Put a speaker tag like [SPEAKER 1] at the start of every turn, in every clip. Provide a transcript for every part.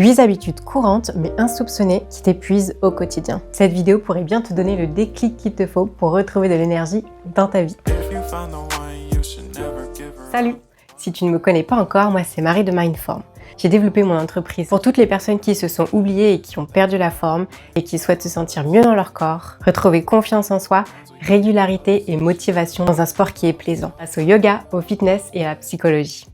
[SPEAKER 1] 8 habitudes courantes mais insoupçonnées qui t'épuisent au quotidien. Cette vidéo pourrait bien te donner le déclic qu'il te faut pour retrouver de l'énergie dans ta vie. Salut! Si tu ne me connais pas encore, moi c'est Marie de Mindform. J'ai développé mon entreprise pour toutes les personnes qui se sont oubliées et qui ont perdu la forme et qui souhaitent se sentir mieux dans leur corps, retrouver confiance en soi, régularité et motivation dans un sport qui est plaisant, grâce au yoga, au fitness et à la psychologie.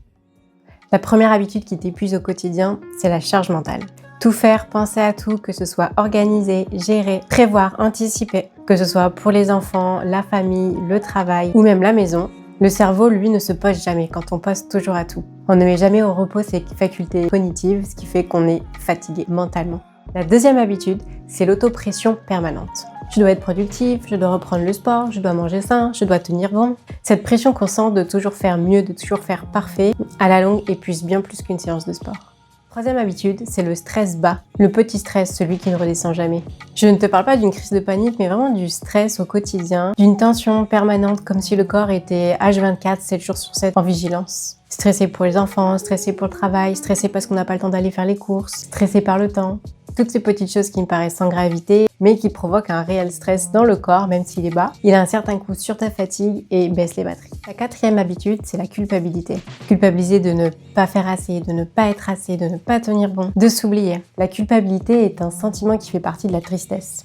[SPEAKER 1] La première habitude qui t'épuise au quotidien, c'est la charge mentale. Tout faire, penser à tout, que ce soit organiser, gérer, prévoir, anticiper, que ce soit pour les enfants, la famille, le travail ou même la maison, le cerveau, lui, ne se pose jamais quand on pense toujours à tout. On ne met jamais au repos ses facultés cognitives, ce qui fait qu'on est fatigué mentalement. La deuxième habitude, c'est l'autopression permanente. Je dois être productif, je dois reprendre le sport, je dois manger sain, je dois tenir bon. Cette pression constante de toujours faire mieux, de toujours faire parfait, à la longue épuise bien plus qu'une séance de sport. Troisième habitude, c'est le stress bas. Le petit stress, celui qui ne redescend jamais. Je ne te parle pas d'une crise de panique, mais vraiment du stress au quotidien, d'une tension permanente comme si le corps était H24, 7 jours sur 7 en vigilance. Stressé pour les enfants, stressé pour le travail, stressé parce qu'on n'a pas le temps d'aller faire les courses, stressé par le temps. Toutes ces petites choses qui me paraissent sans gravité, mais qui provoquent un réel stress dans le corps, même s'il est bas. Il a un certain coup sur ta fatigue et baisse les batteries. La quatrième habitude, c'est la culpabilité. Culpabiliser de ne pas faire assez, de ne pas être assez, de ne pas tenir bon, de s'oublier. La culpabilité est un sentiment qui fait partie de la tristesse.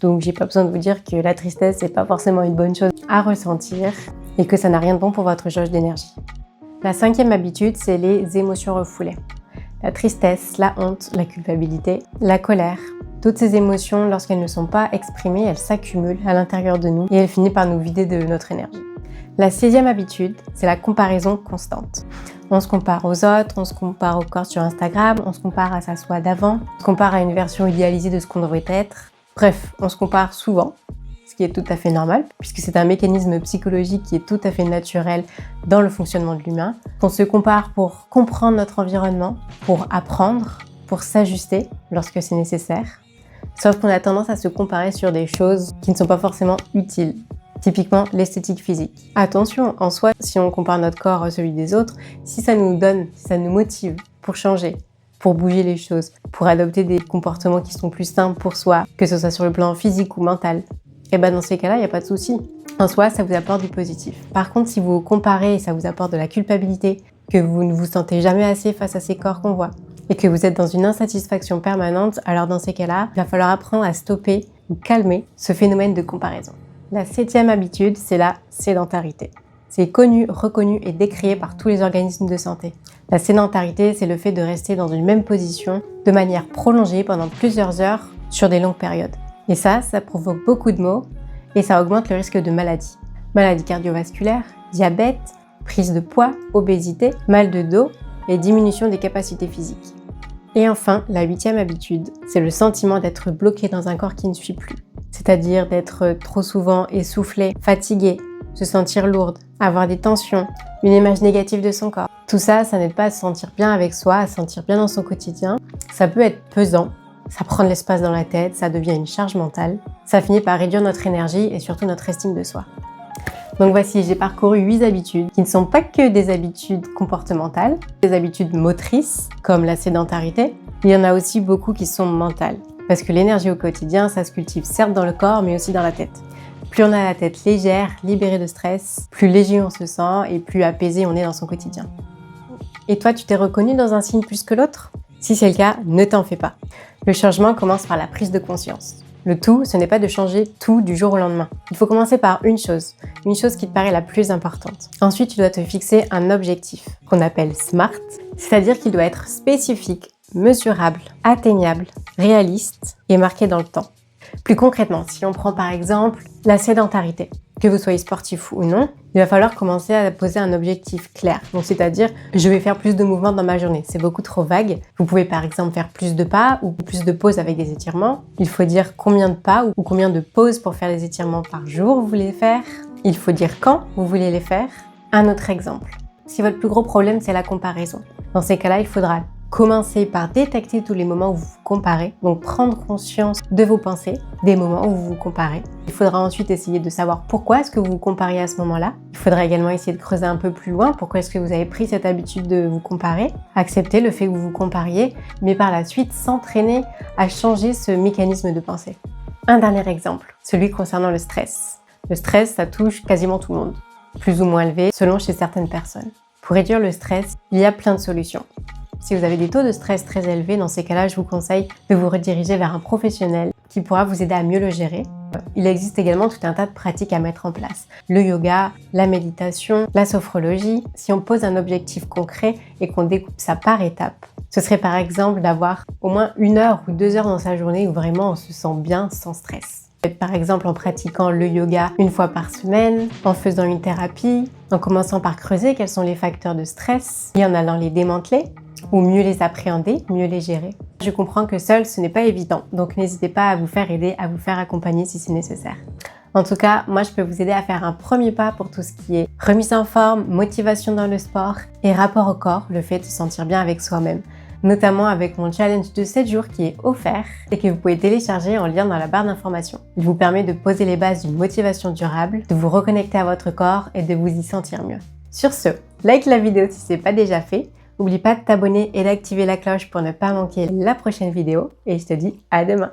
[SPEAKER 1] Donc j'ai pas besoin de vous dire que la tristesse, c'est pas forcément une bonne chose à ressentir et que ça n'a rien de bon pour votre jauge d'énergie. La cinquième habitude, c'est les émotions refoulées. La tristesse, la honte, la culpabilité, la colère. Toutes ces émotions, lorsqu'elles ne sont pas exprimées, elles s'accumulent à l'intérieur de nous et elles finissent par nous vider de notre énergie. La sixième habitude, c'est la comparaison constante. On se compare aux autres, on se compare au corps sur Instagram, on se compare à sa soi d'avant, on se compare à une version idéalisée de ce qu'on devrait être. Bref, on se compare souvent, ce qui est tout à fait normal, puisque c'est un mécanisme psychologique qui est tout à fait naturel dans le fonctionnement de l'humain. On se compare pour comprendre notre environnement, pour apprendre, pour s'ajuster lorsque c'est nécessaire. Sauf qu'on a tendance à se comparer sur des choses qui ne sont pas forcément utiles. Typiquement, l'esthétique physique. Attention, en soi, si on compare notre corps à celui des autres, si ça nous donne, si ça nous motive pour changer, pour bouger les choses, pour adopter des comportements qui sont plus simples pour soi, que ce soit sur le plan physique ou mental, et bien dans ces cas-là, il n'y a pas de souci. En soi, ça vous apporte du positif. Par contre, si vous comparez et ça vous apporte de la culpabilité, que vous ne vous sentez jamais assez face à ces corps qu'on voit, et que vous êtes dans une insatisfaction permanente, alors dans ces cas-là, il va falloir apprendre à stopper ou calmer ce phénomène de comparaison. La septième habitude, c'est la sédentarité. C'est connu, reconnu et décrié par tous les organismes de santé. La sédentarité, c'est le fait de rester dans une même position de manière prolongée pendant plusieurs heures sur des longues périodes. Et ça provoque beaucoup de maux et ça augmente le risque de maladies. Maladies cardiovasculaires, diabète, prise de poids, obésité, mal de dos et diminution des capacités physiques. Et enfin, la huitième habitude, c'est le sentiment d'être bloqué dans un corps qui ne suit plus. C'est-à-dire d'être trop souvent essoufflé, fatigué, se sentir lourde, avoir des tensions, une image négative de son corps. Tout ça, ça n'aide pas à se sentir bien avec soi, à se sentir bien dans son quotidien. Ça peut être pesant. Ça prend de l'espace dans la tête, ça devient une charge mentale. Ça finit par réduire notre énergie et surtout notre estime de soi. Donc voici, j'ai parcouru 8 habitudes qui ne sont pas que des habitudes comportementales, des habitudes motrices comme la sédentarité. Il y en a aussi beaucoup qui sont mentales. Parce que l'énergie au quotidien, ça se cultive certes dans le corps mais aussi dans la tête. Plus on a la tête légère, libérée de stress, plus léger on se sent et plus apaisé on est dans son quotidien. Et toi, tu t'es reconnu dans un signe plus que l'autre ? Si c'est le cas, ne t'en fais pas. Le changement commence par la prise de conscience. Le tout, ce n'est pas de changer tout du jour au lendemain. Il faut commencer par une chose qui te paraît la plus importante. Ensuite, tu dois te fixer un objectif qu'on appelle SMART, c'est-à-dire qu'il doit être spécifique, mesurable, atteignable, réaliste et marqué dans le temps. Plus concrètement, si on prend par exemple la sédentarité, que vous soyez sportif ou non, il va falloir commencer à poser un objectif clair. Donc c'est-à-dire, je vais faire plus de mouvements dans ma journée. C'est beaucoup trop vague. Vous pouvez par exemple faire plus de pas ou plus de pauses avec des étirements. Il faut dire combien de pas ou combien de pauses pour faire les étirements par jour vous voulez faire. Il faut dire quand vous voulez les faire. Un autre exemple. Si votre plus gros problème c'est la comparaison, dans ces cas-là, il faudra Commencez par détecter tous les moments où vous vous comparez, donc prendre conscience de vos pensées, des moments où vous vous comparez. Il faudra ensuite essayer de savoir pourquoi est-ce que vous vous comparez à ce moment-là. Il faudra également essayer de creuser un peu plus loin, pourquoi est-ce que vous avez pris cette habitude de vous comparer. Accepter le fait que vous vous compariez, mais par la suite s'entraîner à changer ce mécanisme de pensée. Un dernier exemple, celui concernant le stress. Le stress, ça touche quasiment tout le monde, plus ou moins élevé selon chez certaines personnes. Pour réduire le stress, il y a plein de solutions. Si vous avez des taux de stress très élevés, dans ces cas-là, je vous conseille de vous rediriger vers un professionnel qui pourra vous aider à mieux le gérer. Il existe également tout un tas de pratiques à mettre en place. Le yoga, la méditation, la sophrologie. Si on pose un objectif concret et qu'on découpe ça par étapes, ce serait par exemple d'avoir au moins 1 heure ou 2 heures dans sa journée où vraiment on se sent bien sans stress. Par exemple en pratiquant le yoga 1 fois par semaine, en faisant une thérapie, en commençant par creuser quels sont les facteurs de stress et en allant les démanteler, ou mieux les appréhender, mieux les gérer. Je comprends que seul, ce n'est pas évident, donc n'hésitez pas à vous faire aider, à vous faire accompagner si c'est nécessaire. En tout cas, moi je peux vous aider à faire un premier pas pour tout ce qui est remise en forme, motivation dans le sport et rapport au corps, le fait de se sentir bien avec soi-même. Notamment avec mon challenge de 7 jours qui est offert et que vous pouvez télécharger en lien dans la barre d'information. Il vous permet de poser les bases d'une motivation durable, de vous reconnecter à votre corps et de vous y sentir mieux. Sur ce, like la vidéo si ce n'est pas déjà fait. N'oublie pas de t'abonner et d'activer la cloche pour ne pas manquer la prochaine vidéo et je te dis à demain.